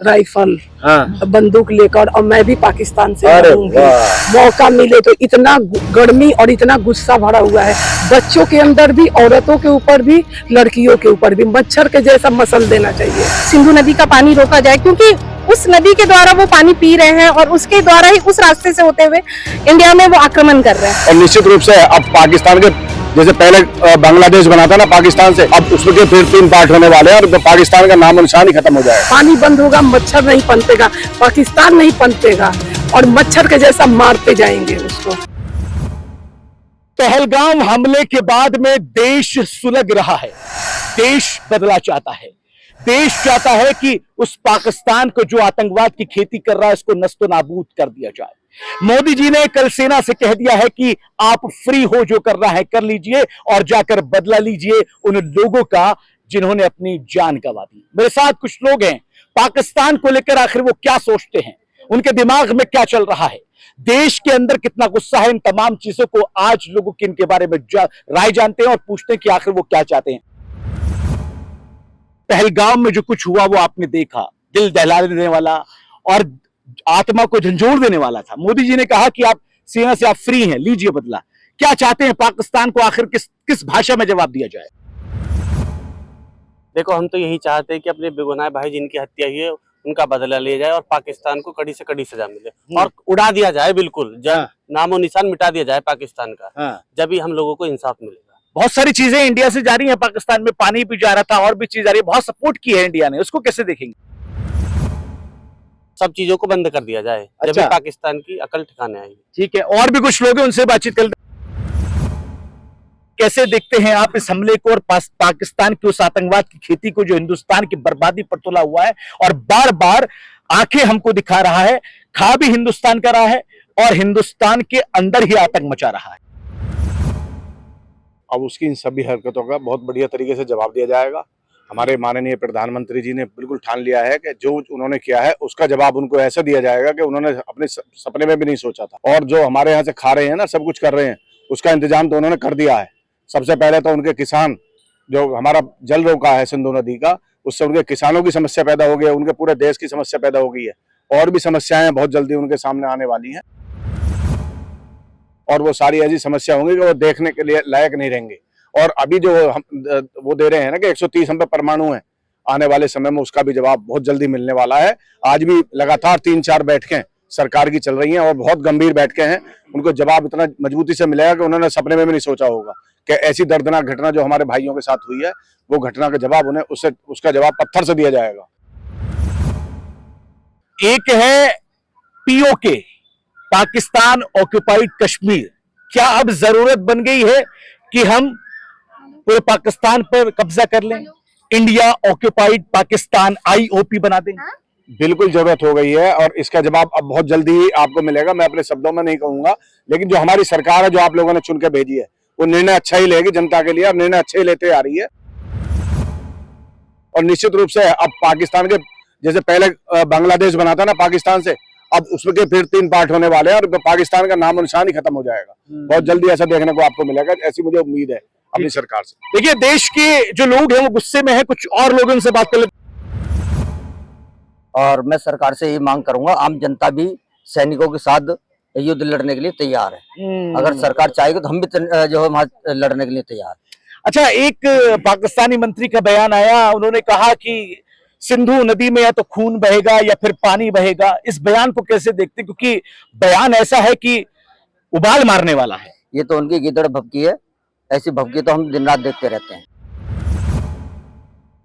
Rifle हाँ। बंदूक लेकर, और मैं भी पाकिस्तान से अरे लड़ूंगी। वाह। मौका मिले तो। इतना गर्मी और इतना गुस्सा भरा हुआ है, बच्चों के अंदर भी, औरतों के ऊपर भी, लड़कियों के ऊपर भी। मच्छर के जैसा मसल देना चाहिए। सिंधु नदी का पानी रोका जाए, क्योंकि उस नदी के द्वारा वो पानी पी रहे हैं और उसके द्वारा ही, उस रास्ते से होते हुए इंडिया में वो आक्रमण कर रहे हैं। और निश्चित रूप से अब पाकिस्तान के जैसे पहले बांग्लादेश बना था ना पाकिस्तान से, अब उसके फिर 3 पार्ट होने वाले हैं और पाकिस्तान का नामो निशान ही खत्म हो जाएगा। पानी बंद होगा, मच्छर नहीं पनपेगा, पाकिस्तान नहीं पनपेगा, और मच्छर के जैसा मारते जाएंगे उसको। पहलगाम हमले के बाद में देश सुलग रहा है, देश बदला चाहता है। देश चाहता है कि उस पाकिस्तान को जो आतंकवाद की खेती कर रहा है उसको नस्तो नाबूद कर दिया जाए। मोदी जी ने कल सेना से कह दिया है कि आप फ्री हो, जो करना है कर लीजिए और जाकर बदला लीजिए उन लोगों का जिन्होंने अपनी जान गंवा दी। मेरे साथ कुछ लोग हैं, पाकिस्तान को लेकर आखिर वो क्या सोचते हैं, उनके दिमाग में क्या चल रहा है, देश के अंदर कितना गुस्सा है, इन तमाम चीजों को आज लोगों की इनके बारे में राय जानते हैं और पूछते हैं कि आखिर वो क्या चाहते हैं। पहलगाम में जो कुछ हुआ वो आपने देखा, दिल दहला देने वाला और आत्मा को झंझोर देने वाला था। मोदी जी ने कहा कि आप सेना से आप फ्री हैं, लीजिए बदला। क्या चाहते हैं पाकिस्तान को, आखिर किस भाषा में जवाब दिया जाए? देखो, हम तो यही चाहते हैं कि अपने बेगुनाह भाई जिनकी हत्या हुई है उनका बदला लिया जाए और पाकिस्तान को कड़ी से कड़ी सजा मिले और उड़ा दिया जाए, बिल्कुल नामो निशान मिटा दिया जाए पाकिस्तान का। जब ही हम लोगों को इंसाफ मिलेगा। बहुत सारी चीजें इंडिया से जा रही हैं पाकिस्तान में, पानी भी जा रहा था और भी चीज जा रही है, बहुत सपोर्ट की है इंडिया ने, उसको कैसे देखेंगे? सब चीजों को बंद कर दिया जाए। अच्छा। जब भी पाकिस्तान की अकल ठिकाने आएगी। ठीक है, और भी कुछ लोग हैं, उनसे बातचीत कर। कैसे देखते हैं आप इस हमले को और पाकिस्तान की उस आतंकवाद की खेती को जो हिंदुस्तान की बर्बादी पर तुला हुआ है और बार बार आंखें हमको दिखा रहा है, खा भी हिंदुस्तान का रहा है और हिंदुस्तान के अंदर ही आतंक मचा रहा है। अब उसकी इन सभी हरकतों का बहुत बढ़िया तरीके से जवाब दिया जाएगा। हमारे माननीय प्रधानमंत्री जी ने बिल्कुल ठान लिया है कि जो उन्होंने किया है उसका जवाब उनको ऐसा दिया जाएगा कि उन्होंने अपने सपने में भी नहीं सोचा था। और जो हमारे यहाँ से खा रहे हैं ना, सब कुछ कर रहे हैं, उसका इंतजाम तो उन्होंने कर दिया है। सबसे पहले तो उनके किसान, जो हमारा जल रोका है सिंधु नदी का, उससे उनके किसानों की समस्या पैदा हो गई है, उनके पूरे देश की समस्या पैदा हो गई है। और भी समस्याएं बहुत जल्दी उनके सामने आने वाली हैं और वो सारी ऐसी समस्या होंगी कि वो देखने के लिए लायक नहीं रहेंगे। और अभी जो वो दे रहे हैं ना कि 130 हम पे परमाणु है, आने वाले समय में उसका भी जवाब बहुत जल्दी मिलने वाला है। आज भी लगातार 3-4 बैठकें सरकार की चल रही हैं और बहुत गंभीर बैठकें हैं। उनको जवाब इतना मजबूती से मिलेगा कि उन्होंने सपने में भी नहीं सोचा होगा कि ऐसी दर्दनाक घटना जो हमारे भाइयों के साथ हुई है, वो घटना का जवाब उन्हें उसका जवाब पत्थर से दिया जाएगा। एक है पीओके, पाकिस्तान ऑक्युपाइड कश्मीर। क्या अब जरूरत बन गई है कि हम पूरे पाकिस्तान पर कब्जा कर लें, इंडिया ऑक्युपाइड पाकिस्तान आईओपी बना दें? बिल्कुल जरूरत हो गई है और इसका जवाब अब बहुत जल्दी ही आपको मिलेगा। मैं अपने शब्दों में नहीं कहूंगा, लेकिन जो हमारी सरकार है, जो आप लोगों ने चुन के भेजी है, वो निर्णय अच्छा ही लेगी जनता के लिए, अब निर्णय अच्छे ही लेते आ रही है। और निश्चित रूप से अब पाकिस्तान के जैसे पहले बांग्लादेश बना था ना पाकिस्तान से, अब उसके फिर 3 पार्ट होने वाले हैं और पाकिस्तान का नामो निशान ही खत्म हो जाएगा। बहुत जल्दी ऐसा देखने को आपको मिलेगा, ऐसी मुझे उम्मीद है अपनी सरकार से। देखिए, देश के जो लोग हैं वो गुस्से में हैं, कुछ और लोग उनसे बात कर ले। और मैं सरकार से ये मांग करूंगा, आम जनता भी सैनिकों के साथ युद्ध लड़ने के लिए तैयार है। अगर सरकार चाहेगी तो हम भी जो है वहां लड़ने के लिए तैयार है। अच्छा, एक पाकिस्तानी मंत्री का बयान आया, उन्होंने कहा कि सिंधु नदी में या तो खून बहेगा या फिर पानी बहेगा। इस बयान को कैसे देखते, क्योंकि बयान ऐसा है कि उबाल मारने वाला है। ये तो उनकी गिदड़ भभकी है, ऐसी भभकी तो हम दिन रात देखते रहते हैं।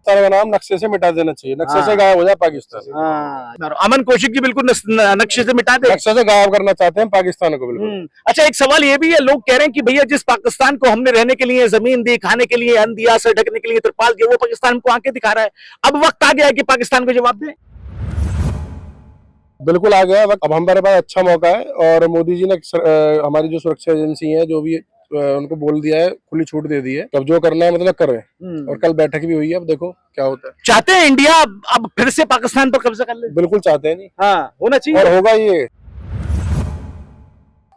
का नाम नक्शे से मिटा देना चाहिए, नक्शे से गायब हो जाए पाकिस्तान। अमन कौशिक जी बिल्कुल नक्शे से मिटा दे, नक्शे से गायब करना चाहते हैं पाकिस्तान को, बिल्कुल। अच्छा, एक सवाल ये भी है, लोग कह रहे हैं कि भैया जिस पाकिस्तान को हमने रहने के लिए जमीन दी, खाने के लिए अन्न दिया, सर ढकने के लिए तिरपाल दिया, वो पाकिस्तान को आंखें दिखा रहा है। अब वक्त आ गया है कि पाकिस्तान को जवाब दें। बिल्कुल आ गया वक्त। अब हमारे पास अच्छा मौका है और मोदी जी ने हमारी जो सुरक्षा एजेंसी है, जो भी उनको बोल दिया है, खुली छूट दे दी है। अब जो करना है मतलब कर रहे हैं और कल बैठक भी हुई है। अब देखो क्या होता है। चाहते हैं इंडिया अब फिर से पाकिस्तान पर कब्जा कर ले? बिल्कुल चाहते हैं, नहीं हाँ, होना चाहिए और होगा ये।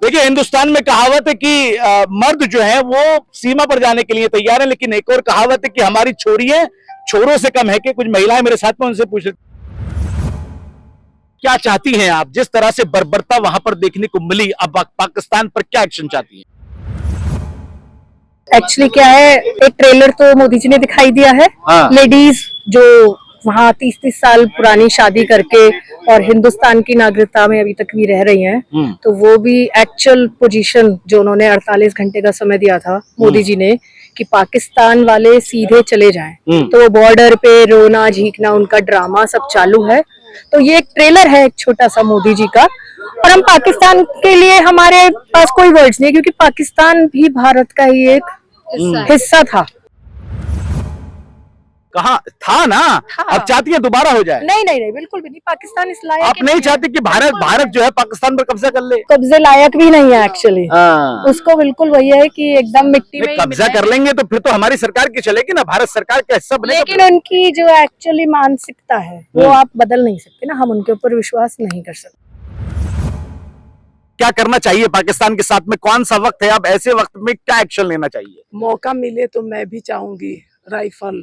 देखिए, हिंदुस्तान में कहावत है कि मर्द जो है वो सीमा पर जाने के लिए तैयार है, लेकिन एक और कहावत है कि हमारी छोरियां छोरों से कम है। कि कुछ महिलाएं मेरे साथ में, उनसे पूछ क्या चाहती हैं आप? जिस तरह से बर्बरता वहां पर देखने को मिली, अब पाकिस्तान पर क्या एक्शन चाहती हैं? एक्चुअली क्या है, एक ट्रेलर तो मोदी जी ने दिखाई दिया है। हाँ। लेडीज जो वहाँ 30-30 साल पुरानी शादी करके और हिंदुस्तान की नागरिकता में अभी तक भी रह रही हैं, तो वो भी एक्चुअल पोजीशन जो उन्होंने 48 घंटे का समय दिया था मोदी जी ने कि पाकिस्तान वाले सीधे चले जाएं, तो वो बॉर्डर पे रोना झींकना उनका ड्रामा सब चालू है। तो ये एक ट्रेलर है एक छोटा सा मोदी जी का, और हम पाकिस्तान के लिए हमारे पास कोई वर्ड्स नहीं है, क्योंकि पाकिस्तान भी भारत का ही एक हिस्सा था। कहा था ना, अब चाहती है दोबारा हो जाए? नहीं नहीं नहीं, बिल्कुल भी नहीं। पाकिस्तान इस लायक आप नहीं चाहते कि भारत जो है पाकिस्तान पर कब्जा कर ले? कब्जे लायक भी नहीं है एक्चुअली। उसको बिल्कुल वही है कि एकदम मिट्टी में कब्जा कर लेंगे तो फिर तो हमारी सरकार की चलेगी ना, भारत सरकार का हिस्सा बनेगा। लेकिन उनकी जो एक्चुअली मानसिकता है वो आप बदल नहीं सकते ना, हम उनके ऊपर विश्वास नहीं कर सकते। क्या करना चाहिए पाकिस्तान के साथ में? कौन सा वक्त है अब? ऐसे वक्त में क्या एक्शन लेना चाहिए? मौका मिले तो मैं भी चाहूंगी राइफल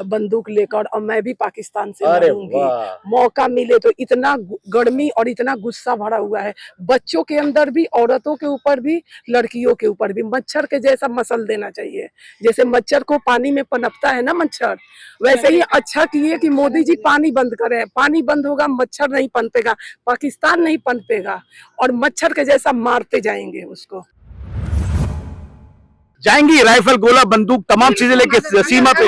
बंदूक लेकर और मैं भी पाकिस्तान से लड़ूंगी। मौका मिले तो इतना गर्मी और इतना गुस्सा भरा हुआ है बच्चों के अंदर भी, औरतों के ऊपर भी, लड़कियों के ऊपर भी। मच्छर के जैसा मसल देना चाहिए। जैसे मच्छर को पानी में पनपता है ना मच्छर, वैसे ही अच्छा किए कि मोदी जी पानी बंद करें। पानी बंद होगा मच्छर नहीं पनपेगा, पाकिस्तान नहीं पनपेगा, और मच्छर के जैसा मारते जाएंगे उसको। जाएंगी राइफल गोला बंदूक तमाम चीजें लेके सीमा पे?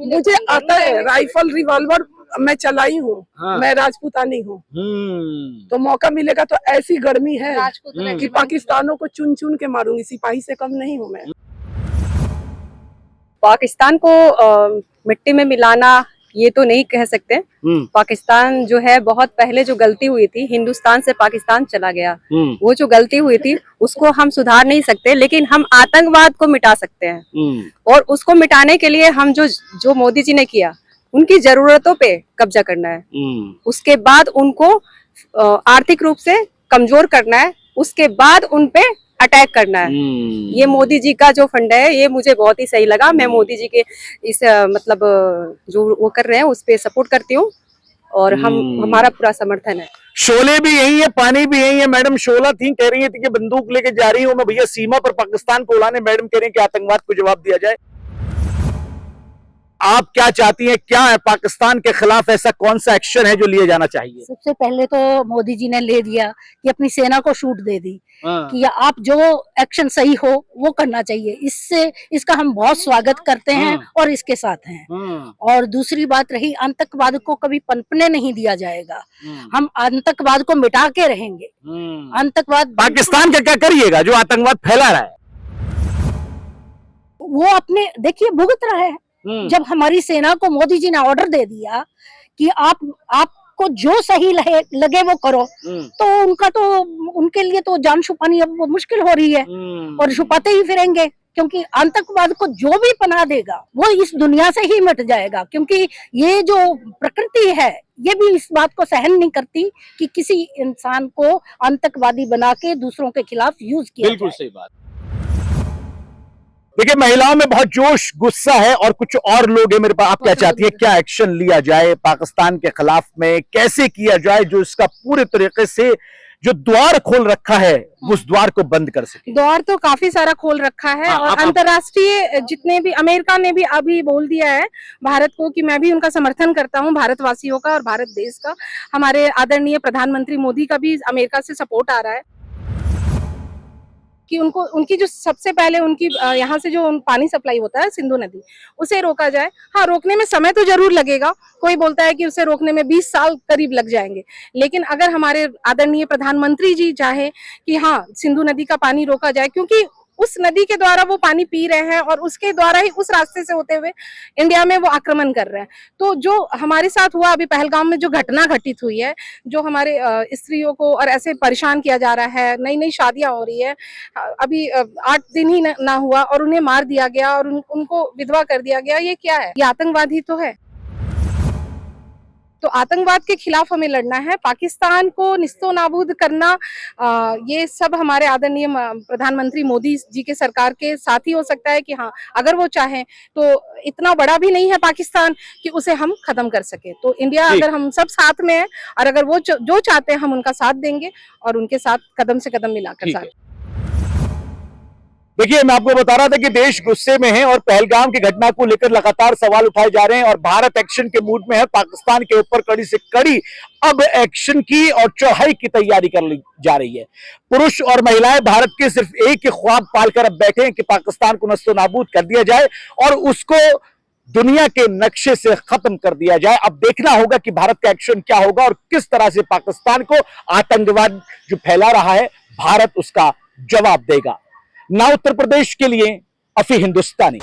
मुझे आता है राइफल रिवॉल्वर, मैं चलाई हूँ। मैं राजपूतानी हूँ। तो मौका मिलेगा तो ऐसी गर्मी है कि पाकिस्तानों को चुन चुन के मारूंगी। सिपाही से कम नहीं हूँ मैं। पाकिस्तान को मिट्टी में मिलाना ये तो नहीं कह सकते। पाकिस्तान जो है बहुत पहले जो गलती हुई थी, हिंदुस्तान से पाकिस्तान चला गया, वो जो गलती हुई थी उसको हम सुधार नहीं सकते, लेकिन हम आतंकवाद को मिटा सकते हैं। और उसको मिटाने के लिए हम जो मोदी जी ने किया, उनकी जरूरतों पे कब्जा करना है। उसके बाद उनको आर्थिक रूप से कमजोर करना है, उसके बाद उन पे अटैक करना है। ये मोदी जी का जो फंड है ये मुझे बहुत ही सही लगा। मैं मोदी जी के इस मतलब जो वो कर रहे हैं उस पे सपोर्ट करती हूँ, और हमारा पूरा समर्थन है। शोले भी यही है, पानी भी यही है। मैडम शोला थी, कह रही थी कि बंदूक लेके जा रही हूँ मैं भैया सीमा पर पाकिस्तान को उड़ाने। मैडम कह रही है कि आतंकवाद को जवाब दिया जाए। आप क्या चाहती हैं? क्या है पाकिस्तान के खिलाफ ऐसा कौन सा एक्शन है जो लिया जाना चाहिए? सबसे पहले तो मोदी जी ने ले दिया कि अपनी सेना को छूट दे दी कि आप जो एक्शन सही हो वो करना चाहिए। इसका हम बहुत स्वागत करते हैं और इसके साथ हैं। और दूसरी बात रही, आतंकवाद को कभी पनपने नहीं दिया जाएगा। हम आतंकवाद को मिटा के रहेंगे। आतंकवाद पाकिस्तान का क्या करिएगा जो आतंकवाद फैला रहा है? वो अपने देखिए भुगत रहा है। जब हमारी सेना को मोदी जी ने ऑर्डर दे दिया कि आपको जो सही लगे वो करो, तो उनके लिए तो जान छुपानी अब मुश्किल हो रही है, और छुपाते ही फिरेंगे, क्योंकि आतंकवाद को जो भी पनाह देगा वो इस दुनिया से ही मिट जाएगा। क्योंकि ये जो प्रकृति है ये भी इस बात को सहन नहीं करती कि किसी इंसान को आतंकवादी बना के दूसरों के खिलाफ यूज किया। बिल्कुल सही बात। देखिए महिलाओं में बहुत जोश गुस्सा है और कुछ और लोग हैं मेरे पास। आप क्या चाहती है क्या एक्शन लिया जाए पाकिस्तान के खिलाफ में? कैसे किया जाए जो इसका पूरे तरीके से जो द्वार खोल रखा है उस द्वार को बंद कर सके? द्वार तो काफी सारा खोल रखा है, और अंतर्राष्ट्रीय जितने भी, अमेरिका ने भी अभी बोल दिया है भारत को कि मैं भी उनका समर्थन करता हूं, भारतवासियों का और भारत देश का। हमारे आदरणीय प्रधानमंत्री मोदी का भी अमेरिका से सपोर्ट आ रहा है कि उनकी जो सबसे पहले उनकी यहाँ से जो पानी सप्लाई होता है सिंधु नदी, उसे रोका जाए। हाँ, रोकने में समय तो जरूर लगेगा। कोई बोलता है कि उसे रोकने में 20 साल करीब लग जाएंगे, लेकिन अगर हमारे आदरणीय प्रधानमंत्री जी चाहे कि हाँ सिंधु नदी का पानी रोका जाए, क्योंकि उस नदी के द्वारा वो पानी पी रहे हैं और उसके द्वारा ही उस रास्ते से होते हुए इंडिया में वो आक्रमण कर रहे हैं। तो जो हमारे साथ हुआ अभी पहलगाम में जो घटना घटित हुई है, जो हमारे स्त्रियों को और ऐसे परेशान किया जा रहा है, नई नई शादियां हो रही है, अभी 8 दिन ही ना हुआ और उन्हें मार दिया गया और उनको विधवा कर दिया गया, ये क्या है? ये आतंकवाद ही तो है। तो आतंकवाद के खिलाफ हमें लड़ना है, पाकिस्तान को निस्तो नाबूद करना ये सब हमारे आदरणीय प्रधानमंत्री मोदी जी के सरकार के साथ ही हो सकता है कि हाँ, अगर वो चाहें तो इतना बड़ा भी नहीं है पाकिस्तान कि उसे हम खत्म कर सके। तो इंडिया अगर हम सब साथ में है और अगर वो जो चाहते हैं हम उनका साथ देंगे और उनके साथ कदम से कदम मिलाकर साथ। देखिए, मैं आपको बता रहा था कि देश गुस्से में है और पहलगाम की घटना को लेकर लगातार सवाल उठाए जा रहे हैं और भारत एक्शन के मूड में है। पाकिस्तान के ऊपर कड़ी से कड़ी अब एक्शन की और चढ़ाई की तैयारी कर ली जा रही है। पुरुष और महिलाएं भारत के सिर्फ एक ही ख्वाब पालकर अब बैठे हैं कि पाकिस्तान को नस्तो नाबूद कर दिया जाए और उसको दुनिया के नक्शे से खत्म कर दिया जाए। अब देखना होगा कि भारत का एक्शन क्या होगा और किस तरह से पाकिस्तान को आतंकवाद जो फैला रहा है भारत उसका जवाब देगा। ना उत्तर प्रदेश के लिए अफी हिंदुस्तानी।